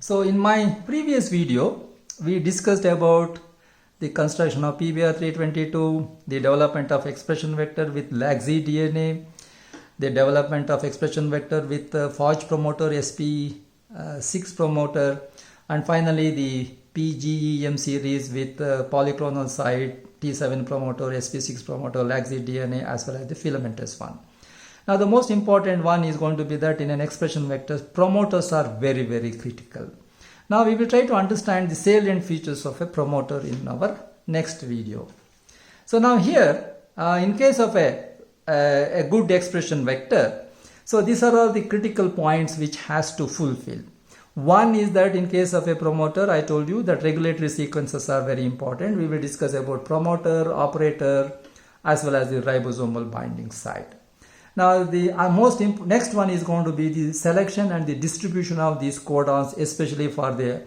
So in my previous video, we discussed about the construction of PBR322, the development of expression vector with LAG-Z DNA, the development of expression vector with Forge promoter, SP6 promoter, and finally the PGEM series with polyclonal site, T7 promoter, SP6 promoter, LAG-Z DNA, as well as the filamentous one. Now the most important one is going to be that in an expression vector, promoters are very, very critical. Now we will try to understand the salient features of a promoter in our next video. So now here, in case of a good expression vector, so these are all the critical points which has to fulfill. One is that in case of a promoter, I told you that regulatory sequences are very important. We will discuss about promoter, operator, as well as the ribosomal binding site. Now the next one is going to be the selection and the distribution of these codons, especially for the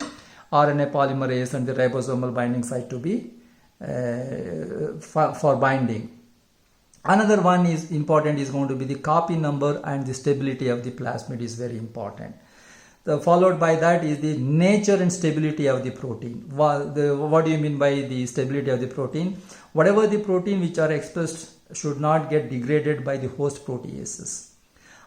RNA polymerase and the ribosomal binding site to be for binding. Another one is important is going to be the copy number, and the stability of the plasmid is very important. Followed by that is the nature and stability of the protein. What do you mean by the stability of the protein? Whatever the protein which are expressed should not get degraded by the host proteases.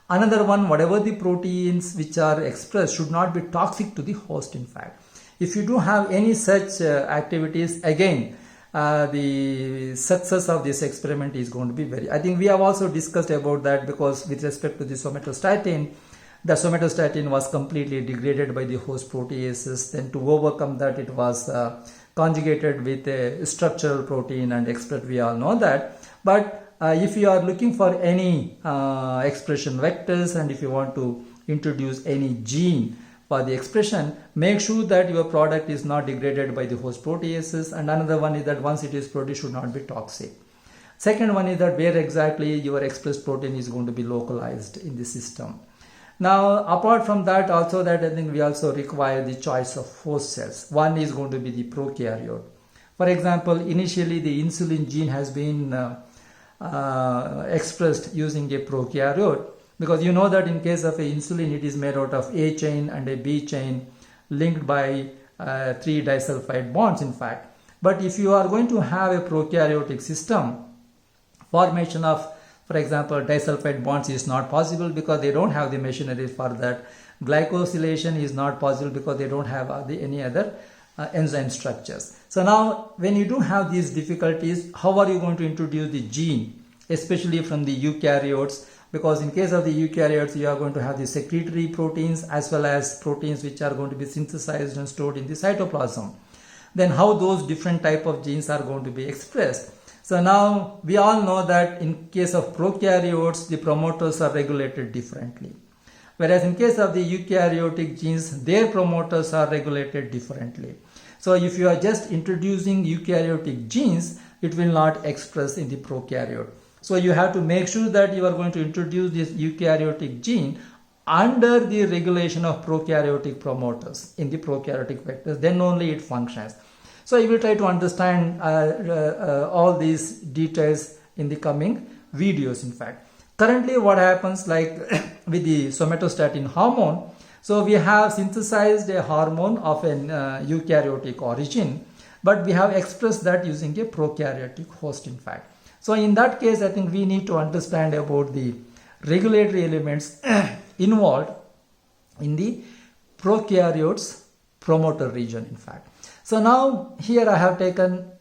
Another one, whatever the proteins which are expressed should not be toxic to the host, in fact. If you do have any such activities, again, the success of this experiment is going to be very... I think we have also discussed about that, because with respect to the somatostatin, the somatostatin was completely degraded by the host proteases. Then to overcome that, it was conjugated with a structural protein and expressed. We all know that. But if you are looking for any expression vectors, and if you want to introduce any gene for the expression, make sure that your product is not degraded by the host proteases. And another one is that once it is produced, should not be toxic. Second one is that where exactly your expressed protein is going to be localized in the system. Now, apart from that, also that I think we also require the choice of host cells. One is going to be the prokaryote. For example, initially the insulin gene has been expressed using a prokaryote, because you know that in case of a insulin, it is made out of A chain and a B chain linked by 3 disulfide bonds, in fact. But if you are going to have a prokaryotic system, formation of, for example, disulfide bonds is not possible because they don't have the machinery for that. Glycosylation is not possible because they don't have any other enzyme structures. So now when you do have these difficulties, how are you going to introduce the gene, especially from the eukaryotes? Because in case of the eukaryotes, you are going to have the secretory proteins as well as proteins which are going to be synthesized and stored in the cytoplasm. Then how those different type of genes are going to be expressed? So now we all know that in case of prokaryotes, the promoters are regulated differently. Whereas in case of the eukaryotic genes, their promoters are regulated differently. So if you are just introducing eukaryotic genes, it will not express in the prokaryote. So you have to make sure that you are going to introduce this eukaryotic gene under the regulation of prokaryotic promoters in the prokaryotic vectors. Then only it functions. So I will try to understand all these details in the coming videos, in fact. Currently what happens, like with the somatostatin hormone, so we have synthesized a hormone of an eukaryotic origin, but we have expressed that using a prokaryotic host, in fact. So in that case, I think we need to understand about the regulatory elements involved in the prokaryotes promoter region, in fact. So now here I have taken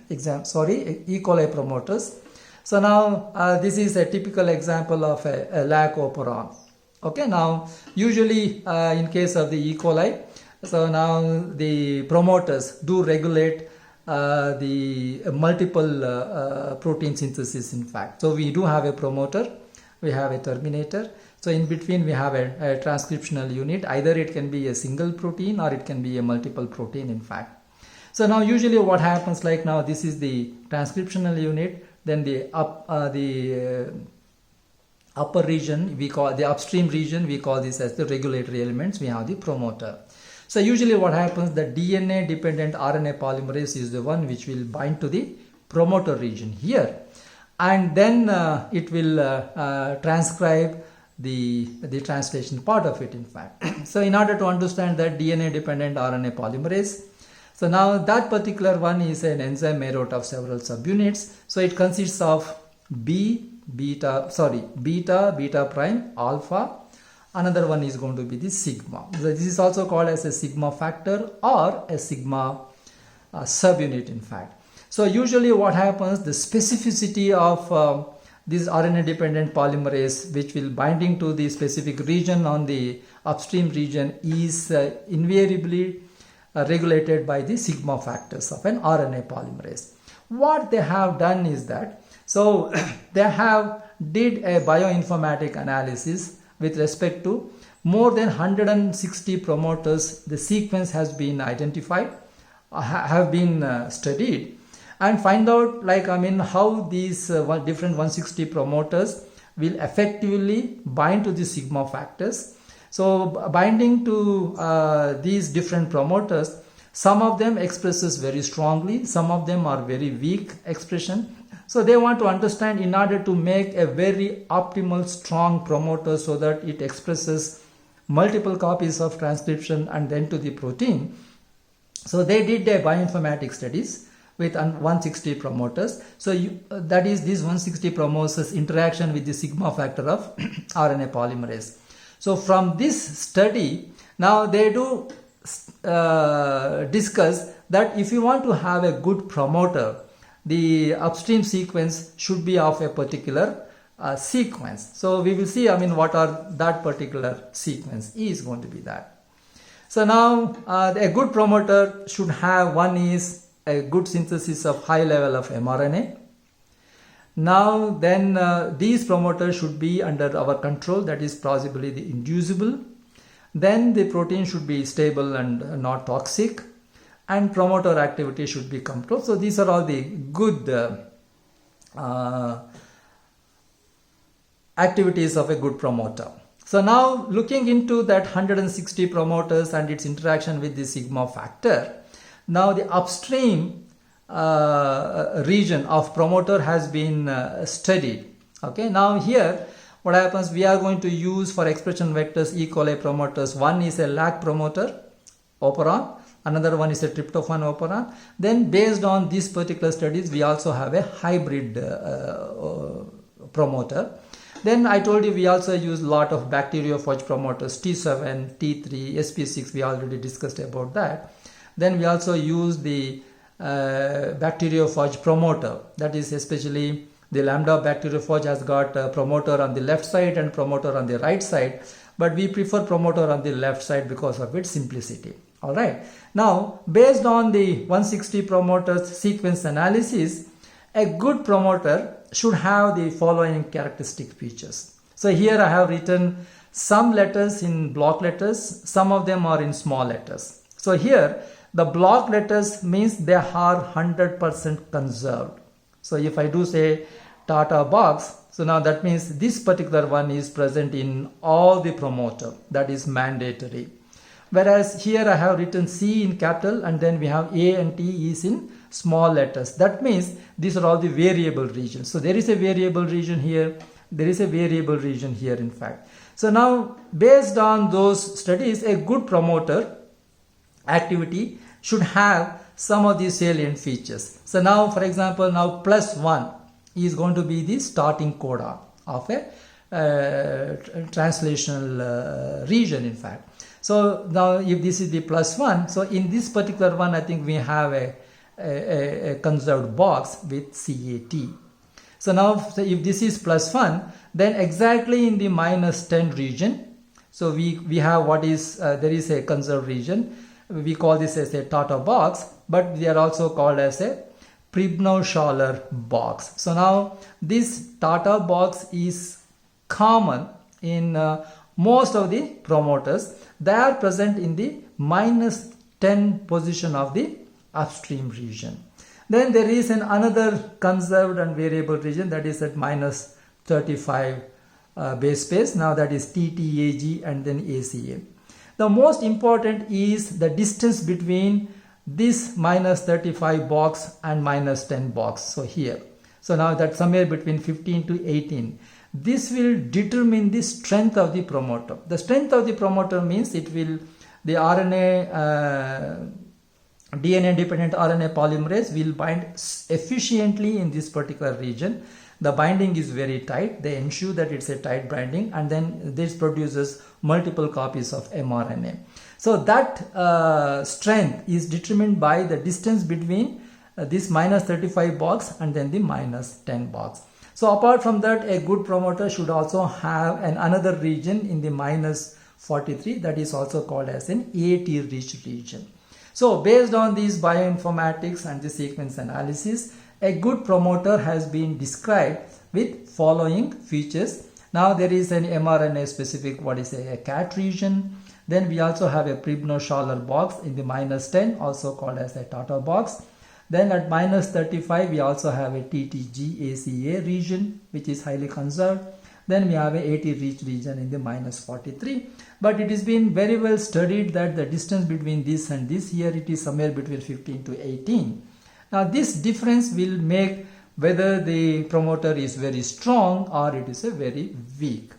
E. coli promoters. So now this is a typical example of a LAC operon. Okay, now usually in case of the E. coli, so now the promoters do regulate the multiple protein synthesis, in fact. So we do have a promoter, we have a terminator. So in between we have a transcriptional unit. Either it can be a single protein or it can be a multiple protein, in fact. So now usually what happens, like now this is the transcriptional unit, then the upper region, we call the upstream region, we call this as the regulatory elements. We have the promoter. So usually what happens, the DNA dependent RNA polymerase is the one which will bind to the promoter region here, and then it will transcribe the translation part of it, in fact. So in order to understand that DNA dependent RNA polymerase, so now that particular one is an enzyme made out of several subunits. So it consists of beta prime, alpha. Another one is going to be the sigma. So this is also called as a sigma factor or a sigma subunit, in fact. So usually what happens, the specificity of this RNA dependent polymerase, which will binding to the specific region on the upstream region, is invariably regulated by the sigma factors of an RNA polymerase. What they have done is that, so they have did a bioinformatic analysis with respect to more than 160 promoters. The sequence has been identified, have been studied, and find out how these different 160 promoters will effectively bind to the sigma factors. So binding to these different promoters, some of them expresses very strongly, some of them are very weak expression. So they want to understand, in order to make a very optimal strong promoter so that it expresses multiple copies of transcription and then to the protein. So they did their bioinformatic studies with 160 promoters. So that is these 160 promoters interaction with the sigma factor of RNA polymerase. So from this study, now they do discuss that if you want to have a good promoter, the upstream sequence should be of a particular sequence. So we will see, what are that particular sequence is going to be that. So now a good promoter should have, one is a good synthesis of high level of mRNA. Now then these promoters should be under our control, that is possibly the inducible. Then the protein should be stable and not toxic, and promoter activity should be controlled. So these are all the good activities of a good promoter. So now looking into that 160 promoters and its interaction with the sigma factor, now the upstream region of promoter has been studied. Okay, now here what happens, we are going to use for expression vectors E. coli promoters. One is a LAC promoter, operon. Another one is a tryptophan operon. Then based on these particular studies, we also have a hybrid promoter. Then I told you we also use a lot of bacteriophage promoters, T7, T3, SP6, we already discussed about that. Then we also use the bacteriophage promoter, that is especially the lambda bacteriophage has got a promoter on the left side and promoter on the right side, but we prefer promoter on the left side because of its simplicity. Alright, now based on the 160 promoters sequence analysis, a good promoter should have the following characteristic features. So here I have written some letters in block letters, some of them are in small letters. So here the block letters means they are 100% conserved. So if I do say Tata box, so now that means this particular one is present in all the promoter, that is mandatory. Whereas here I have written C in capital and then we have A and T is in small letters. That means these are all the variable regions. So there is a variable region here, there is a variable region here in fact. So now based on those studies, a good promoter activity should have some of these salient features. So now for example, now +1 is going to be the starting codon of a translational region in fact. So now if this is the +1, so in this particular one I think we have a conserved box with CAT. So now if this is +1, then exactly in the -10 region, so we have what is, there is a conserved region. We call this as a Tata box, but they are also called as a Pribnow-Schaller box. So now this Tata box is common in most of the promoters. They are present in the -10 position of the upstream region. Then there is another conserved and variable region that is at -35 base space. Now that is TTAG and then ACA. The most important is the distance between this -35 box and -10 box. So here, so now that's somewhere between 15 to 18. this will determine the strength of the promoter. The strength of the promoter means it will, the DNA dependent RNA polymerase will bind efficiently in this particular region. The binding is very tight. They ensure that it's a tight binding, and then this produces multiple copies of mRNA. So that strength is determined by the distance between this minus 35 box and then the minus 10 box. So apart from that, a good promoter should also have another region in the minus 43, that is also called as an AT rich region. So based on these bioinformatics and the sequence analysis, a good promoter has been described with following features. Now there is an mRNA specific, what is a CAT region. Then we also have a Pribnow-Schaller box in the minus 10, also called as a Tata box. Then at minus 35, we also have a TTG-ACA region, which is highly conserved. Then we have a AT rich region in the minus 43. But it has been very well studied that the distance between this and this, here it is somewhere between 15 to 18. Now this difference will make whether the promoter is very strong or it is a very weak.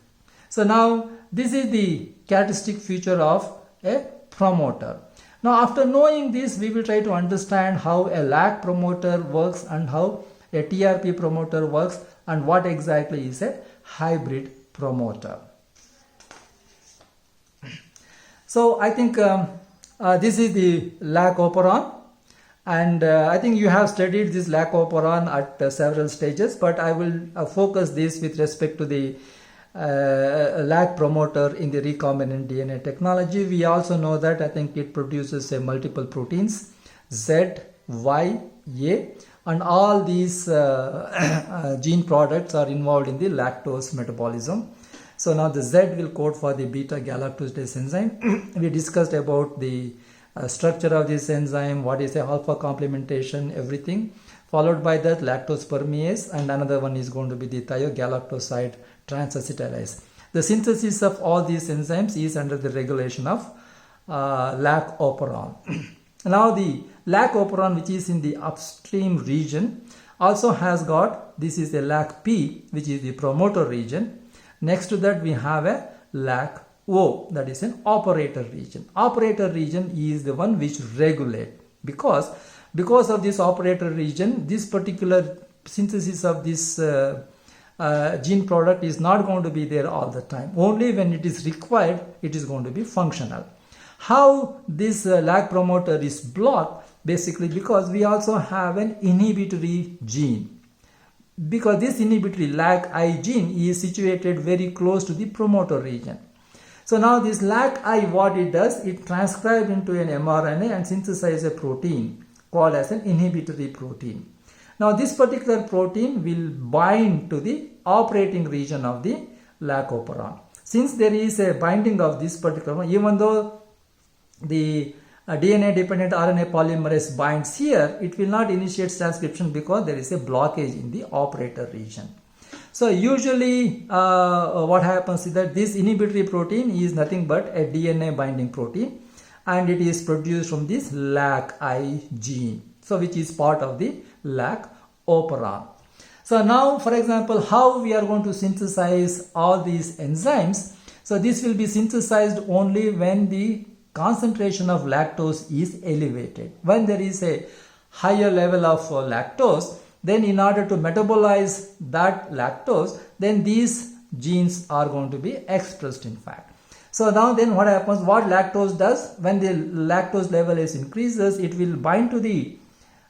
So now this is the characteristic feature of a promoter. Now after knowing this, we will try to understand how a LAC promoter works and how a TRP promoter works and what exactly is a hybrid promoter. So I think this is the LAC operon, and I think you have studied this LAC operon at several stages, but I will focus this with respect to the LAC promoter in the recombinant DNA technology. We also know that I think it produces multiple proteins Z, Y, A, and all these gene products are involved in the lactose metabolism. So now the Z will code for the beta galactosidase enzyme. We discussed about the structure of this enzyme, what is the alpha complementation, everything. Followed by that lactose permease, and another one is going to be the thiogalactoside transacetylase. The synthesis of all these enzymes is under the regulation of LAC operon. Now the LAC operon, which is in the upstream region, also has got, this is the LAC-P, which is the promoter region. Next to that we have a LAC-O, that is an operator region. Operator region is the one which regulates, because of this operator region, this particular synthesis of this gene product is not going to be there all the time. Only when it is required, it is going to be functional. How this LAC promoter is blocked? Basically because we also have an inhibitory gene. Because this inhibitory LAC-I gene is situated very close to the promoter region. So now this LAC-I, what it does, it transcribes into an mRNA and synthesizes a protein called as an inhibitory protein. Now this particular protein will bind to the operating region of the LAC operon. Since there is a binding of this particular one, even though the DNA dependent RNA polymerase binds here, it will not initiate transcription because there is a blockage in the operator region. So usually what happens is that this inhibitory protein is nothing but a DNA binding protein, and it is produced from this LAC-I gene, so which is part of the LAC operon. So now, for example, how we are going to synthesize all these enzymes. So this will be synthesized only when the concentration of lactose is elevated. When there is a higher level of lactose, then in order to metabolize that lactose, then these genes are going to be expressed in fact. So now then what happens, what lactose does, when the lactose level is increases, it will bind to the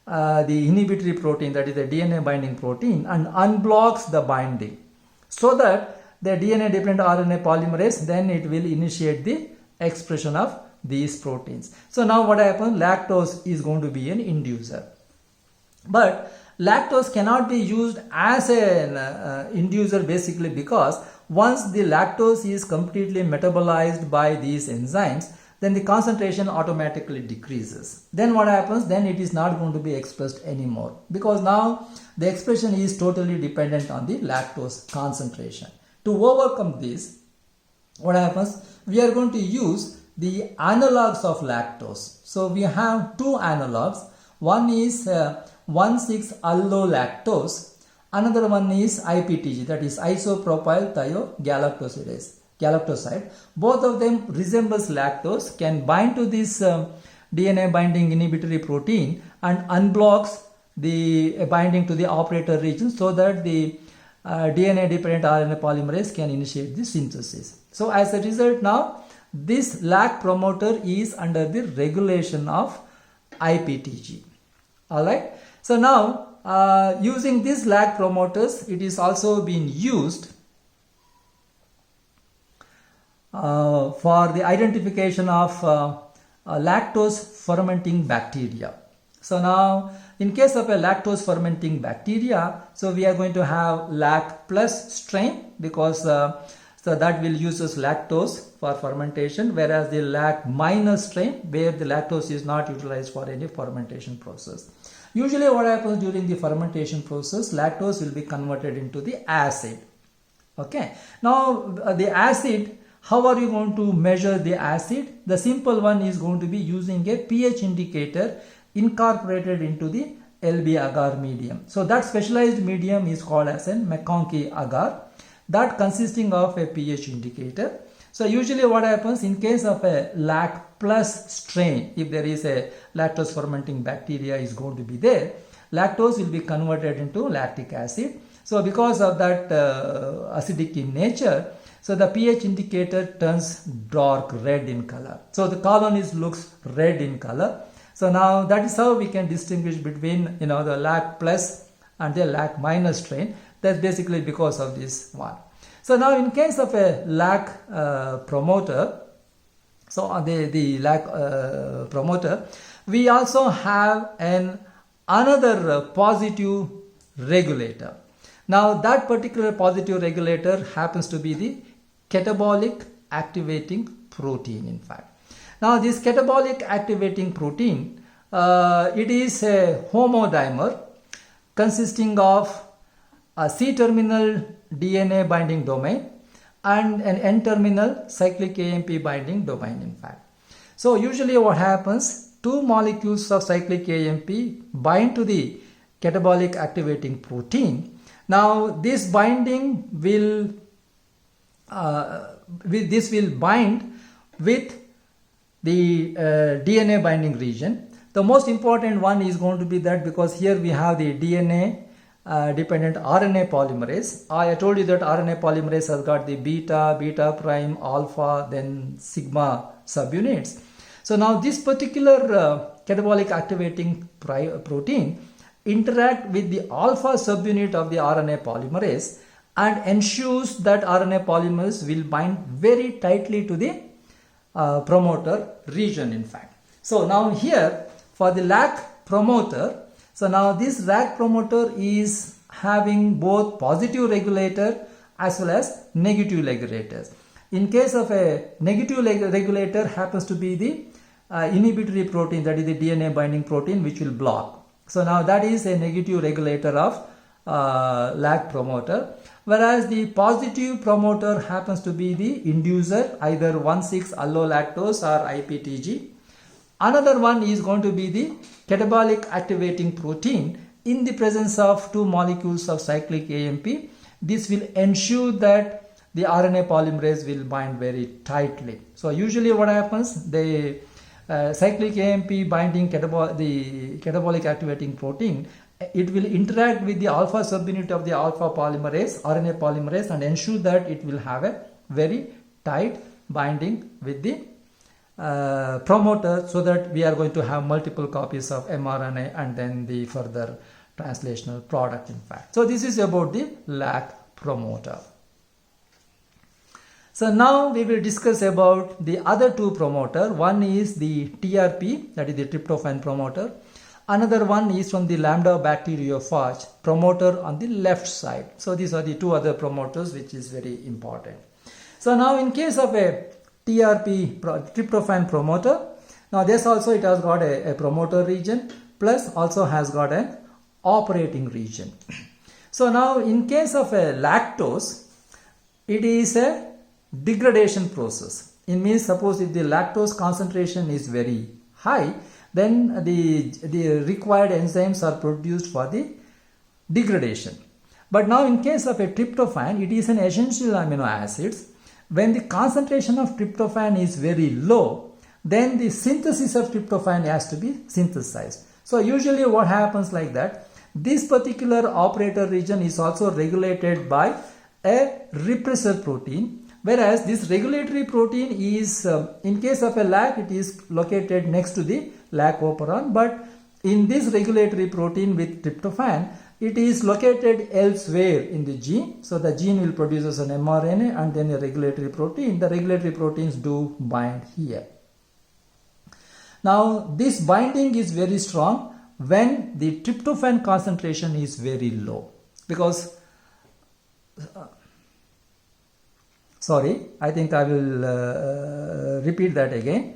inhibitory protein, that is the DNA binding protein, and unblocks the binding, so that the DNA dependent RNA polymerase, then it will initiate the expression of these proteins. So now what happens, lactose is going to be an inducer. But lactose cannot be used as an inducer basically because once the lactose is completely metabolized by these enzymes, then the concentration automatically decreases. Then what happens? Then it is not going to be expressed anymore, because now the expression is totally dependent on the lactose concentration. To overcome this, what happens? We are going to use the analogues of lactose. So we have two analogues. One is 1,6-allolactose, Another one is IPTG, that is isopropyl galactoside. Both of them resembles lactose, can bind to this DNA binding inhibitory protein and unblocks the binding to the operator region so that the DNA dependent RNA polymerase can initiate the synthesis. So as a result, now this LAC promoter is under the regulation of IPTG. Alright. So now using these LAC promoters, it is also being used for the identification of lactose fermenting bacteria. So now in case of a lactose fermenting bacteria, so we are going to have LAC plus strain because so that will use lactose for fermentation, whereas the LAC minus strain where the lactose is not utilized for any fermentation process. Usually what happens during the fermentation process, lactose will be converted into the acid. Okay. Now the acid, how are you going to measure the acid? The simple one is going to be using a pH indicator incorporated into the LB agar medium. So that specialized medium is called as a McConkey agar, that consisting of a pH indicator. So usually what happens in case of a LAC plus strain, if there is a lactose fermenting bacteria is going to be there, lactose will be converted into lactic acid. So because of that acidic in nature, so the pH indicator turns dark red in color. So the colonies looks red in color. So now that is how we can distinguish between the LAC plus and the LAC minus strain. That's basically because of this one. So now in case of a LAC promoter, so the LAC promoter, we also have another positive regulator. Now that particular positive regulator happens to be the catabolic activating protein, in fact. Now this catabolic activating protein, it is a homodimer consisting of a C-terminal DNA binding domain and an N-terminal cyclic AMP binding domain, in fact. So usually what happens, two molecules of cyclic AMP bind to the catabolic activating protein. Now this binding will bind with the DNA binding region. The most important one is going to be that because here we have the DNA dependent RNA polymerase. I told you that RNA polymerase has got the beta, beta prime, alpha, then sigma subunits. So now this particular catabolic activating protein interact with the alpha subunit of the RNA polymerase and ensures that RNA polymerase will bind very tightly to the promoter region, in fact. So now here for the LAC promoter, so now this LAC promoter is having both positive regulator as well as negative regulators. In case of a negative regulator happens to be the inhibitory protein, that is the DNA binding protein, which will block. So now that is a negative regulator of LAC promoter, whereas the positive promoter happens to be the inducer, either 1,6-allolactose or IPTG. Another one is going to be the catabolic activating protein in the presence of two molecules of cyclic AMP. This will ensure that the RNA polymerase will bind very tightly. So usually what happens, the cyclic AMP binding the catabolic activating protein, it will interact with the alpha subunit of the alpha polymerase, RNA polymerase, and ensure that it will have a very tight binding with the promoter, so that we are going to have multiple copies of mRNA and then the further translational product, in fact. So this is about the LAC promoter. So now we will discuss about the other two promoter. One is the TRP, that is the tryptophan promoter. Another one is from the Lambda-bacteriophage promoter on the left side. So these are the two other promoters, which is very important. So now in case of a TRP, tryptophan promoter, now this also it has got a promoter region, plus also has got an operating region. So now in case of a lactose, it is a degradation process. It means suppose if the lactose concentration is very high, then the required enzymes are produced for the degradation. But now in case of a tryptophan, it is an essential amino acid. When the concentration of tryptophan is very low, then the synthesis of tryptophan has to be synthesized. So usually what happens like that, this particular operator region is also regulated by a repressor protein, whereas this regulatory protein is, in case of a LAC, it is located next to the LAC operon, but in this regulatory protein with tryptophan, it is located elsewhere in the gene. So the gene will produce an mRNA and then a regulatory protein. The regulatory proteins do bind here. Now this binding is very strong when the tryptophan concentration is very low, because sorry, I think I will repeat that again.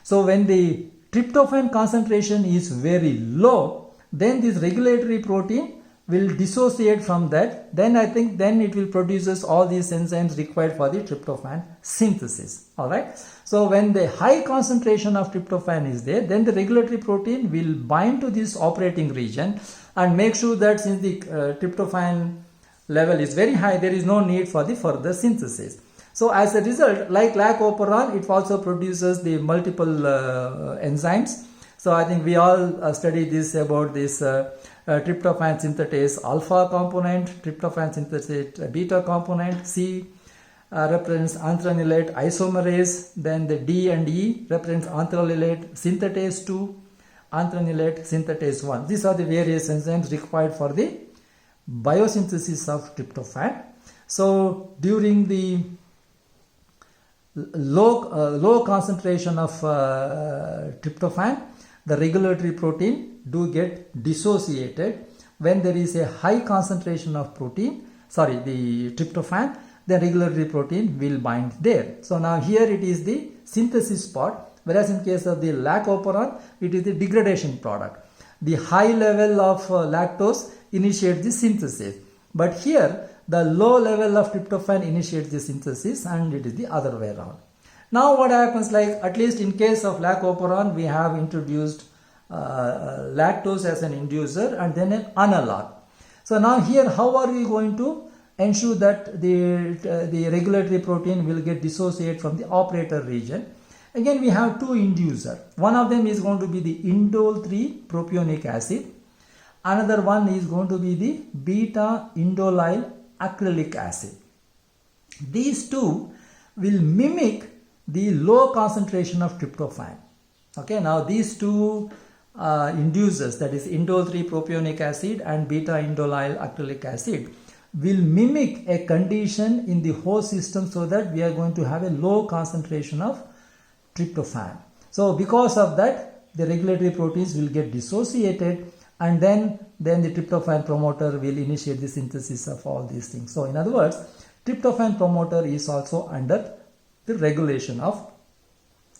So when the tryptophan concentration is very low, then this regulatory protein will dissociate from that. Then I think then it will produces all these enzymes required for the tryptophan synthesis. All right. So when the high concentration of tryptophan is there, then the regulatory protein will bind to this operating region and make sure that since the tryptophan level is very high, there is no need for the further synthesis. So as a result, like LAC operon, it also produces the multiple enzymes. So I think we all studied this about this tryptophan synthetase alpha component, tryptophan synthetase beta component, C represents anthranilate isomerase, then the D and E represents anthranilate synthetase 2, anthranilate synthetase 1. These are the various enzymes required for the biosynthesis of tryptophan. So during the low concentration of tryptophan, the regulatory protein do get dissociated. When there is a high concentration of the tryptophan, the regulatory protein will bind there. So now here it is the synthesis part, whereas in case of the LAC operon, it is the degradation product. The high level of lactose initiates the synthesis, but here the low level of tryptophan initiates the synthesis, and it is the other way around. Now what happens, like at least in case of LAC operon, we have introduced lactose as an inducer and then an analog. So now here how are we going to ensure that the regulatory protein will get dissociated from the operator region? Again, we have two inducer. One of them is going to be the indole 3 propionic acid. Another one is going to be the beta indolyl acrylic acid. These two will mimic the low concentration of tryptophan. Okay, now these two inducers, that is indole 3 propionic acid and beta indolyl acrylic acid, will mimic a condition in the host system so that we are going to have a low concentration of tryptophan. So because of that, the regulatory proteins will get dissociated, and then the tryptophan promoter will initiate the synthesis of all these things. So in other words, tryptophan promoter is also under the regulation of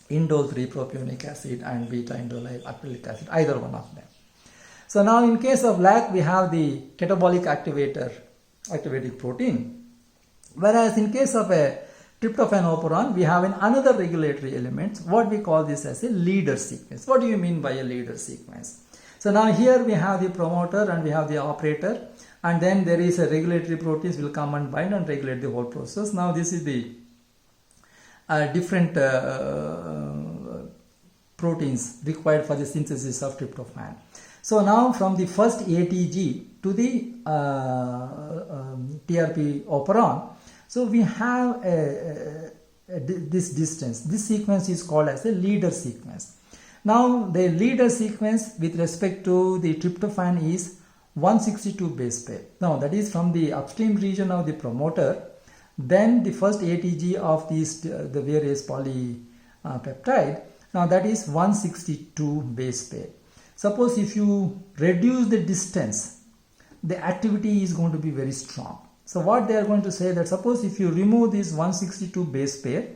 indole 3 propionic acid and beta indolyl acrylic acid, either one of them. So now in case of LAC, we have the catabolic activating protein, whereas in case of a tryptophan operon, we have another regulatory element, what we call this as a leader sequence. What do you mean by a leader sequence? So now here we have the promoter and we have the operator, and then there is a regulatory proteins will come and bind and regulate the whole process. Now this is the different proteins required for the synthesis of tryptophan. So now from the first ATG to the TRP operon, so we have this distance. This sequence is called as a leader sequence. Now the leader sequence with respect to the tryptophan is 162 base pair. Now that is from the upstream region of the promoter, then the first ATG of these the various polypeptide. Now that is 162 base pair. Suppose if you reduce the distance, the activity is going to be very strong. So what they are going to say that suppose if you remove this 162 base pair,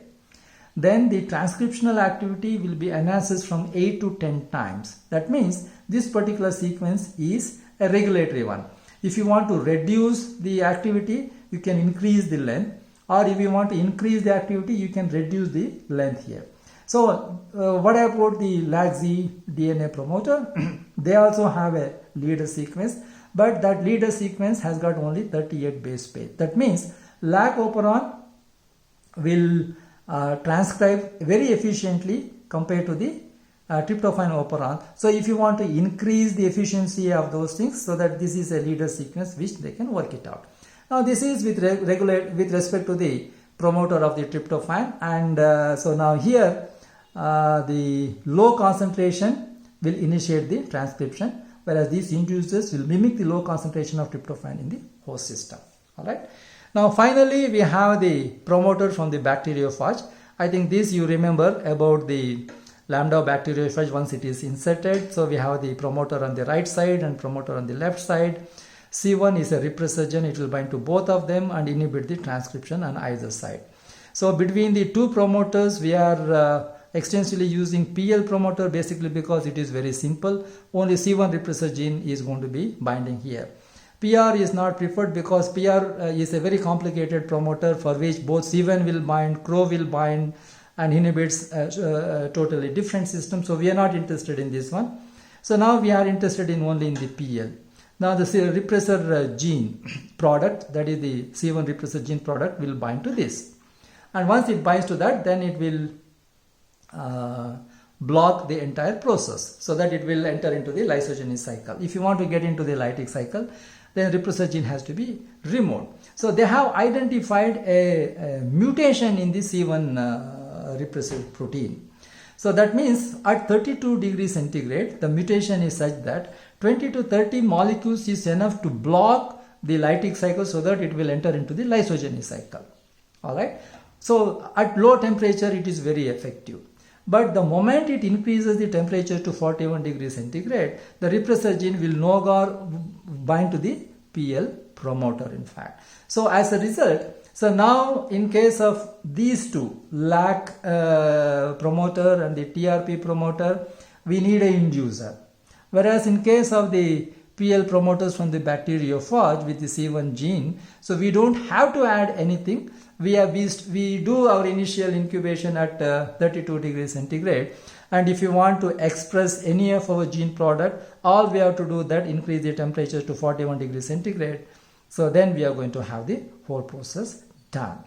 then the transcriptional activity will be enhanced from 8 to 10 times. That means this particular sequence is a regulatory one. If you want to reduce the activity, you can increase the length, or if you want to increase the activity, you can reduce the length here. So what about the LAC-Z DNA promoter? They also have a leader sequence, but that leader sequence has got only 38 base pairs. That means lac operon will transcribe very efficiently compared to the tryptophan operon. So if you want to increase the efficiency of those things, so that this is a leader sequence which they can work it out. Now this is with respect to the promoter of the tryptophan, and so now here the low concentration will initiate the transcription, whereas these inducers will mimic the low concentration of tryptophan in the host system. Alright. Now finally we have the promoter from the bacteriophage. I think this you remember about the lambda-bacteriophage once it is inserted. So we have the promoter on the right side and promoter on the left side. C1 is a repressor gene, it will bind to both of them and inhibit the transcription on either side. So between the two promoters we are extensively using PL promoter, basically because it is very simple. Only C1 repressor gene is going to be binding here. PR is not preferred because PR is a very complicated promoter for which both C1 will bind, CRO will bind and inhibits a totally different system. So we are not interested in this one. So now we are interested in only in the PL. Now the repressor gene product, that is the C1 repressor gene product, will bind to this. And once it binds to that, then it will block the entire process so that it will enter into the lysogenous cycle. If you want to get into the lytic cycle, then repressor gene has to be removed. So they have identified a mutation in the C1 repressor protein. So that means at 32 degrees centigrade, the mutation is such that 20 to 30 molecules is enough to block the lytic cycle so that it will enter into the lysogenous cycle. Alright. So at low temperature it is very effective. But the moment it increases the temperature to 41 degrees centigrade, the repressor gene will no longer bind to the PL promoter in fact. So as a result, so now in case of these two, LAC promoter and the TRP promoter, we need an inducer. Whereas in case of the PL promoters from the bacteriophage with the C1 gene, so we don't have to add anything. We do our initial incubation at 32 degrees centigrade, and if you want to express any of our gene product, all we have to do that increase the temperature to 41 degrees centigrade. So then we are going to have the whole process done.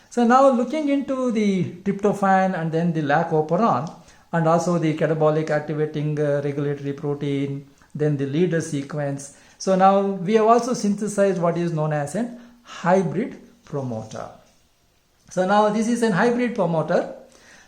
So now looking into the tryptophan and then the lac operon and also the catabolic activating regulatory protein, then the leader sequence. So now we have also synthesized what is known as an hybrid promoter. So now this is an hybrid promoter.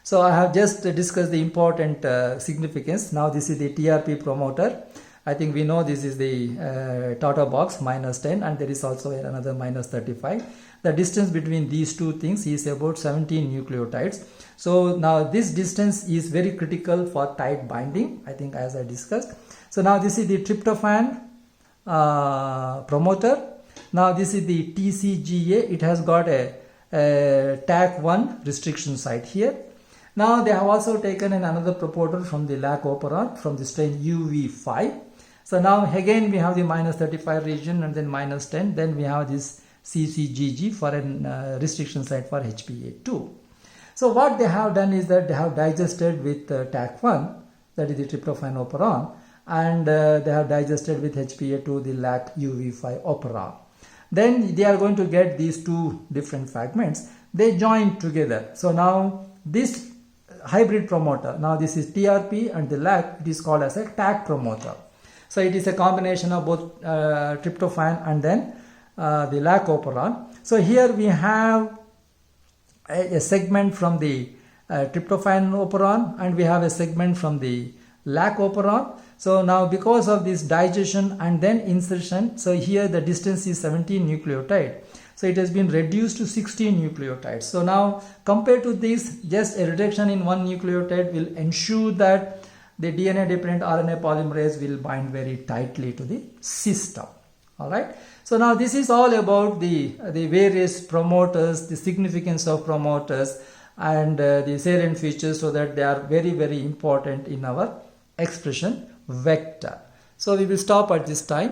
So I have just discussed the important significance. Now this is the TRP promoter. I think we know this is the Tata box -10 and there is also another -35. The distance between these two things is about 17 nucleotides. So now this distance is very critical for tight binding, I think, as I discussed. So now this is the tryptophan promoter. Now this is the TCGA. It has got a TAC1 restriction site here. Now they have also taken another promoter from the lac operon from the strain UV5. So now again we have the -35 region and then -10. Then we have this CCGG for a restriction site for HPA2. So what they have done is that they have digested with TAC1, that is the tryptophan operon, and they have digested with HPA2 the lac UV5 operon. Then they are going to get these two different fragments. They join together. So now this hybrid promoter, now this is TRP and the lac, it is called as a TAC promoter. So it is a combination of both tryptophan and then the lac operon. So here we have a segment from the tryptophan operon and we have a segment from the lac operon. So now because of this digestion and then insertion, so here the distance is 17 nucleotide. So it has been reduced to 16 nucleotides. So now compared to this, just a reduction in one nucleotide will ensure that the DNA dependent RNA polymerase will bind very tightly to the system. Alright. So now this is all about the various promoters, the significance of promoters and the salient features, so that they are very, very important in our expression vector. So we will stop at this time.